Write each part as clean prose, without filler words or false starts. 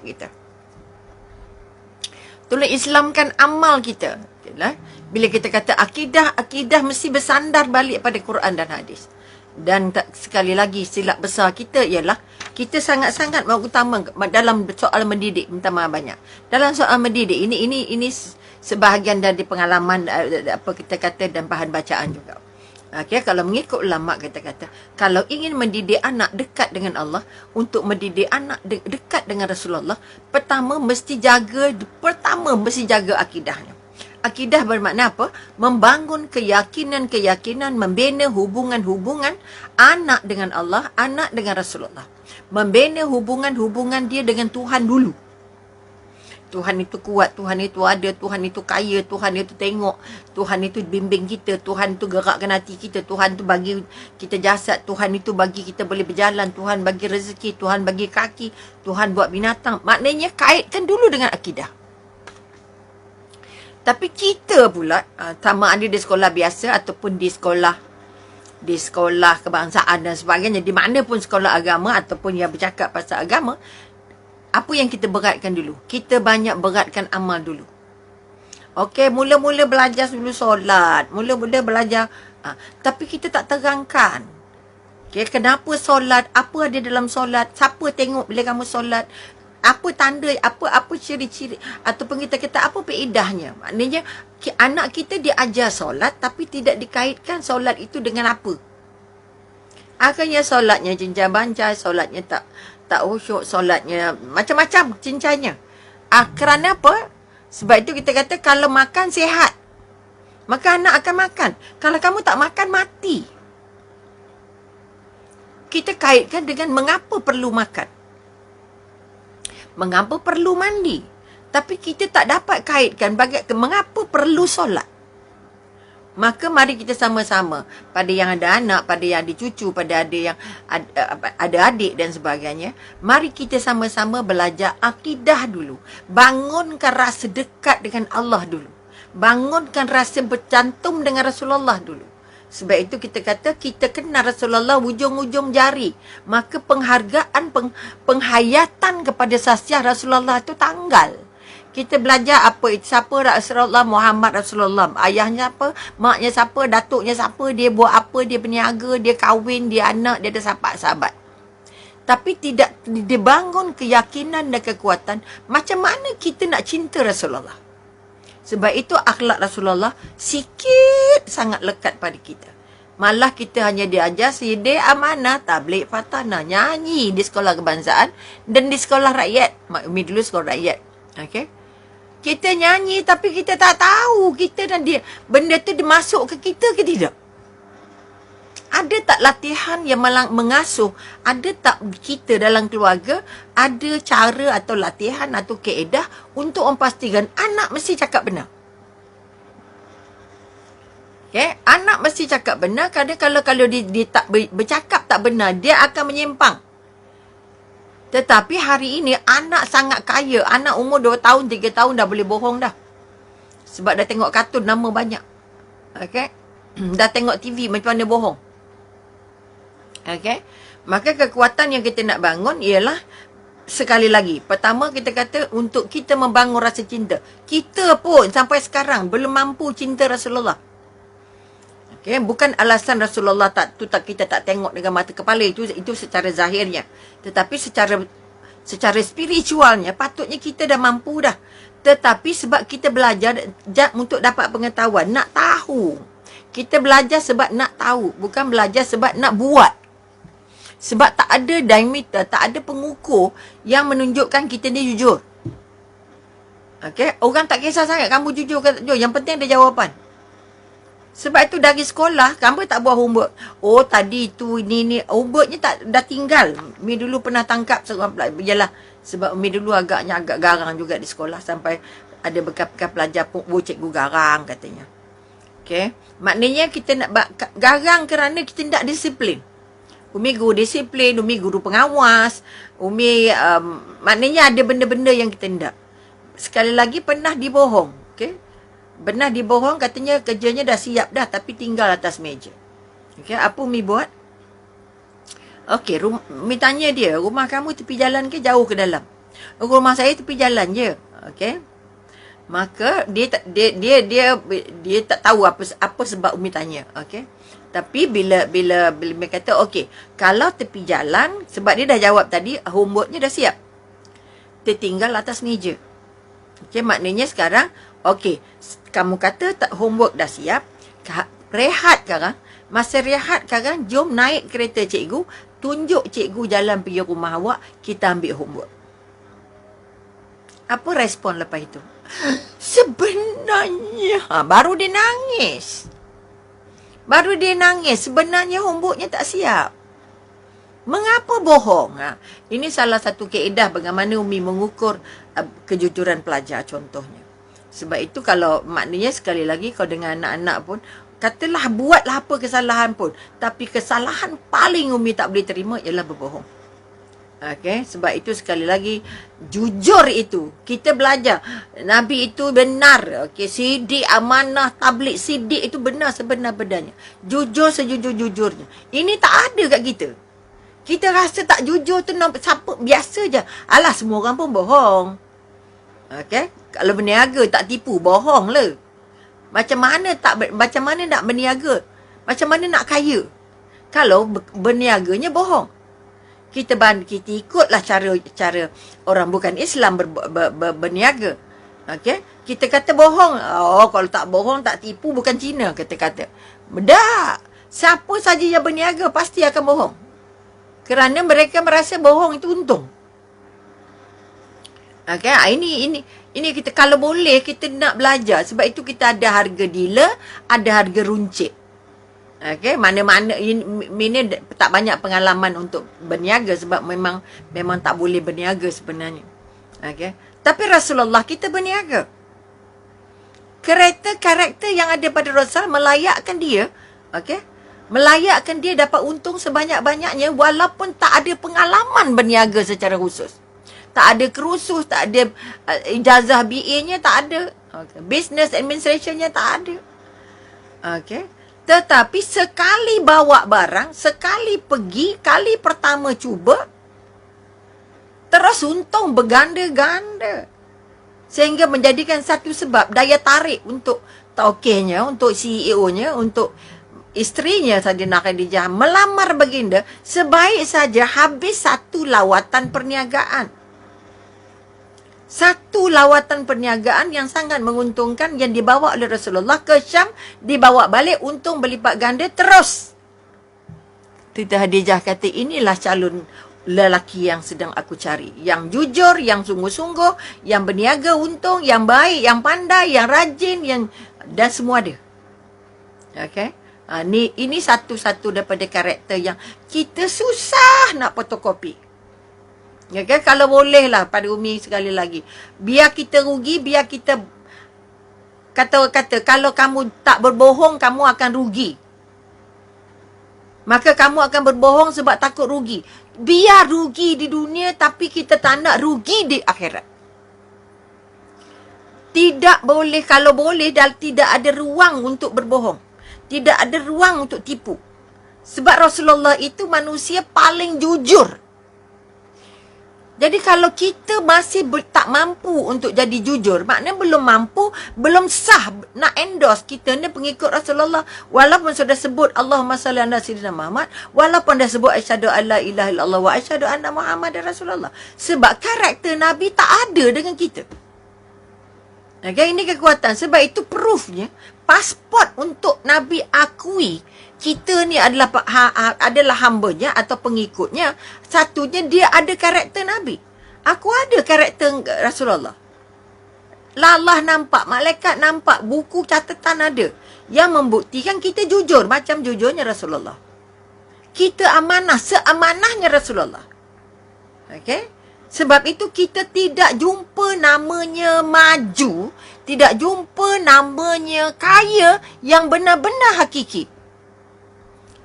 kita. Tolong Islamkan amal kita. Bila kita kata akidah mesti bersandar balik pada Quran dan hadis. Dan sekali lagi silap besar kita ialah kita sangat-sangat mengutama dalam soal mendidik, minta maaf banyak. Dalam soal mendidik ini sebahagian dari pengalaman apa kita kata dan bahan bacaan juga. Okay, kalau mengikut ulama kita kata, kalau ingin mendidik anak dekat dengan Allah, untuk mendidik anak dekat dengan Rasulullah, pertama mesti jaga akidahnya. Akidah bermakna apa? Membangun keyakinan, membina hubungan anak dengan Allah, anak dengan Rasulullah. Membina hubungan dia dengan Tuhan dulu. Tuhan itu kuat, Tuhan itu ada, Tuhan itu kaya, Tuhan itu tengok, Tuhan itu bimbing kita, Tuhan itu gerakkan hati kita, Tuhan itu bagi kita jasad, Tuhan itu bagi kita boleh berjalan, Tuhan bagi rezeki, Tuhan bagi kaki, Tuhan buat binatang. Maknanya kaitkan dulu dengan akidah. Tapi kita pula, sama ada di sekolah biasa ataupun di sekolah kebangsaan dan sebagainya, di mana pun sekolah agama ataupun yang bercakap pasal agama, apa yang kita beratkan dulu? Kita banyak beratkan amal dulu. Okey, mula-mula belajar dulu solat. Mula-mula belajar. Tapi kita tak terangkan. Okay, kenapa solat? Apa ada dalam solat? Siapa tengok bila kamu solat? Apa tanda? Apa ciri-ciri? Ataupun kita kata apa faedahnya? Maknanya, anak kita diajar solat tapi tidak dikaitkan solat itu dengan apa. Akhirnya solatnya cincang-bancai, solatnya tak khusyuk, solatnya macam-macam cincanya. Kerana apa? Sebab itu kita kata kalau makan sihat, maka anak akan makan. Kalau kamu tak makan, mati. Kita kaitkan dengan mengapa perlu makan, mengapa perlu mandi. Tapi kita tak dapat kaitkan mengapa perlu solat. Maka mari kita sama-sama, pada yang ada anak, pada yang ada cucu, pada ada yang ada adik dan sebagainya, mari kita sama-sama belajar akidah dulu. Bangunkan rasa dekat dengan Allah dulu. Bangunkan rasa bercantum dengan Rasulullah dulu. Sebab itu kita kata kita kenal Rasulullah hujung-hujung jari. Maka penghargaan, penghayatan kepada sasyah Rasulullah itu tanggal. Kita belajar apa itu, siapa Rasulullah, Muhammad Rasulullah. Ayahnya apa, maknya siapa, datuknya siapa, dia buat apa, dia berniaga, dia kahwin, dia anak, dia ada sahabat-sahabat. Tapi tidak dibangun keyakinan dan kekuatan macam mana kita nak cinta Rasulullah. Sebab itu akhlak Rasulullah sikit sangat lekat pada kita. Malah kita hanya diajar sidik amanah, tabligh fatana, nyanyi di sekolah kebangsaan dan di sekolah rakyat. Umi dulu sekolah rakyat. Okey. Kita nyanyi tapi kita tak tahu kita dan dia, benda tu dimasuk ke kita ke tidak. Ada tak latihan yang mengasuh? Ada tak kita dalam keluarga ada cara atau latihan atau kaedah untuk memastikan anak mesti cakap benar? Okay? Anak mesti cakap benar, kerana kalau dia tak bercakap tak benar, dia akan menyimpang. Tetapi hari ini anak sangat kaya. Anak umur 2 tahun, 3 tahun dah boleh bohong dah. Sebab dah tengok kartun nama banyak. Okay? Dah tengok TV macam mana bohong. Okay? Maka kekuatan yang kita nak bangun ialah, sekali lagi, pertama kita kata untuk kita membangun rasa cinta. Kita pun sampai sekarang belum mampu cinta Rasulullah. Okay? Bukan alasan Rasulullah kita tak tengok dengan mata kepala, itu secara zahirnya. Tetapi secara spiritualnya patutnya kita dah mampu dah. Tetapi sebab kita belajar untuk dapat pengetahuan, nak tahu. Kita belajar sebab nak tahu, bukan belajar sebab nak buat. Sebab tak ada diameter, tak ada pengukur yang menunjukkan kita ni jujur. Okay? Orang tak kisah sangat kamu jujur ke tak jujur, yang penting ada jawapan. Sebab itu dari sekolah, kamu tak buat homework. Oh, tadi tu ni. Homeworknya dah tinggal. Mi dulu pernah tangkap seorang pelajar. Yalah, sebab Mi dulu agak garang juga di sekolah. Sampai ada bekas-bekas pelajar pun, cikgu garang katanya. Okay. Maknanya kita nak garang kerana kita tak disiplin. Umi guru disiplin, Umi guru pengawas. Umi, maknanya ada benda-benda yang kita tidak. Sekali lagi pernah dibohong. Okay. Benar dibohong, katanya kerjanya dah siap dah tapi tinggal atas meja. Okey, apa Umi buat? Okey, Umi tanya dia, rumah kamu tepi jalan ke jauh ke dalam? Rumah saya tepi jalan je. Okey. Maka dia tak tahu apa sebab Umi tanya. Okey. Tapi bila dia kata okey, kalau tepi jalan, sebab dia dah jawab tadi homeworknya dah siap. Tertinggal atas meja. Okey, maknanya sekarang okey, kamu kata tak homework dah siap, rehat sekarang. Masa rehat sekarang, jom naik kereta cikgu, tunjuk cikgu jalan pergi rumah awak, kita ambil homework. Apa respon lepas itu? Sebenarnya baru dia nangis. Sebenarnya homeworknya tak siap. Mengapa bohong? Ini salah satu kaedah bagaimana Umi mengukur kejujuran pelajar contohnya. Sebab itu kalau maknanya sekali lagi kalau dengan anak-anak pun, katalah buatlah apa kesalahan pun, tapi kesalahan paling Umi tak boleh terima ialah berbohong. Okey, sebab itu sekali lagi jujur itu kita belajar Nabi itu benar. Okey, sidik, amanah, tabligh, sidik itu benar sebenar-benarnya. Jujur sejujur-jujurnya. Ini tak ada kat kita. Kita rasa tak jujur tu nampak siapa biasa je. Alah, semua orang pun bohong. Okey, kalau berniaga tak tipu, bohong lah. Macam mana nak berniaga? Macam mana nak kaya? Kalau berniaganya bohong. Kita ikutlah cara orang bukan Islam berniaga. Okey, kita kata bohong. Oh, kalau tak bohong, tak tipu, bukan Cina kata-kata. Tak. Siapa saja yang berniaga pasti akan bohong. Kerana mereka merasa bohong itu untung. Okey, ini kita kalau boleh kita nak belajar. Sebab itu kita ada harga dealer, ada harga runcit. Okey, mana-mana ini tak banyak pengalaman untuk berniaga sebab memang tak boleh berniaga sebenarnya. Okey. Tapi Rasulullah kita berniaga. Karakter yang ada pada Rasul melayakkan dia, okey? Melayakkan dia dapat untung sebanyak-banyaknya walaupun tak ada pengalaman berniaga secara khusus. Tak ada kerusus, tak ada ijazah BA-nya, tak ada. Okay. Business administration-nya tak ada. Okey. Tetapi sekali bawa barang, sekali pergi, kali pertama cuba, terus untung berganda-ganda. Sehingga menjadikan satu sebab daya tarik untuk taukernya, untuk CEO-nya, untuk isterinya Saidina Khadijah melamar baginda sebaik saja habis satu lawatan perniagaan. Satu lawatan perniagaan yang sangat menguntungkan yang dibawa oleh Rasulullah ke Syam, dibawa balik untung berlipat ganda terus. Siti Khadijah kata inilah calon lelaki yang sedang aku cari. Yang jujur, yang sungguh-sungguh, yang berniaga untung, yang baik, yang pandai, yang rajin, dan semua ada. Okey. Ini satu-satu daripada karakter yang kita susah nak fotokopi. Ya kan? Kalau bolehlah pada Umi sekali lagi. Biar kita rugi, biar kita kata kalau kamu tak berbohong, kamu akan rugi. Maka kamu akan berbohong sebab takut rugi. Biar rugi di dunia tapi kita tak nak rugi di akhirat. Tidak boleh, kalau boleh tidak ada ruang untuk berbohong. Tidak ada ruang untuk tipu. Sebab Rasulullah itu manusia paling jujur. Jadi kalau kita masih tak mampu untuk jadi jujur, maknanya belum mampu, belum sah nak endorse kita ni pengikut Rasulullah. Walaupun sudah sebut Allahumma salli ala sayyidina Muhammad, walaupun dah sebut asyhadu alla ilaha illallah wa asyhadu anna Muhammadar Rasulullah. Sebab karakter Nabi tak ada dengan kita. Okay, ini kekuatan. Sebab itu proofnya, pasport untuk Nabi akui kita ni adalah hambanya atau pengikutnya. Satunya dia ada karakter Nabi. Aku ada karakter Rasulullah. Allah nampak, malaikat nampak, buku catatan ada. Yang membuktikan kita jujur macam jujurnya Rasulullah. Kita amanah, seamanahnya Rasulullah. Okey? Sebab itu kita tidak jumpa namanya maju, tidak jumpa namanya kaya yang benar-benar hakiki.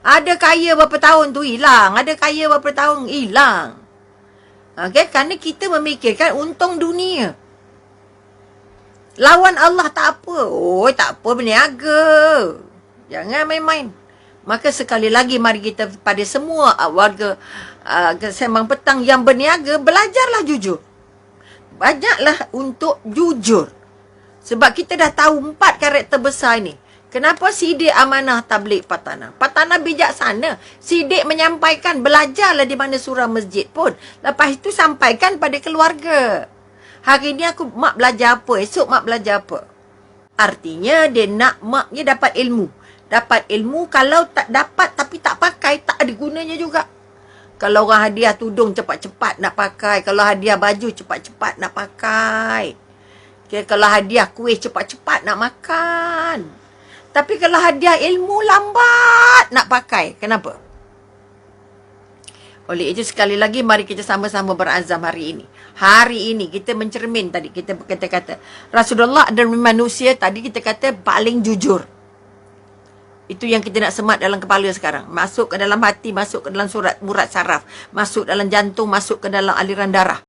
Ada kaya berapa tahun tu hilang. Ada kaya berapa tahun hilang. Okey, kerana kita memikirkan untung dunia. Lawan Allah tak apa. Oh, tak apa berniaga. Jangan main-main. Maka sekali lagi mari kita pada semua warga Sembang Petang yang berniaga, belajarlah jujur. banyaklah untuk jujur. Sebab kita dah tahu 4 karakter besar ni. Kenapa Sidik amanah tabligh Patana? Patana bijaksana. Sidik menyampaikan, belajarlah di mana surau masjid pun. Lepas itu sampaikan pada keluarga. Hari ni mak belajar apa, esok mak belajar apa. Artinya dia nak maknya dapat ilmu. Dapat ilmu, kalau tak dapat tapi tak pakai, tak ada gunanya juga. Kalau orang hadiah tudung cepat-cepat nak pakai. Kalau hadiah baju cepat-cepat nak pakai. Kalau hadiah kuih cepat-cepat nak makan. Tapi kalau hadiah ilmu lambat nak pakai. Kenapa? Oleh itu sekali lagi mari kita sama-sama berazam hari ini. Hari ini kita mencermin tadi. Kita kata Rasulullah adalah manusia tadi kita kata paling jujur. Itu yang kita nak semat dalam kepala sekarang. Masuk ke dalam hati, masuk ke dalam surat murat saraf. Masuk dalam jantung, masuk ke dalam aliran darah.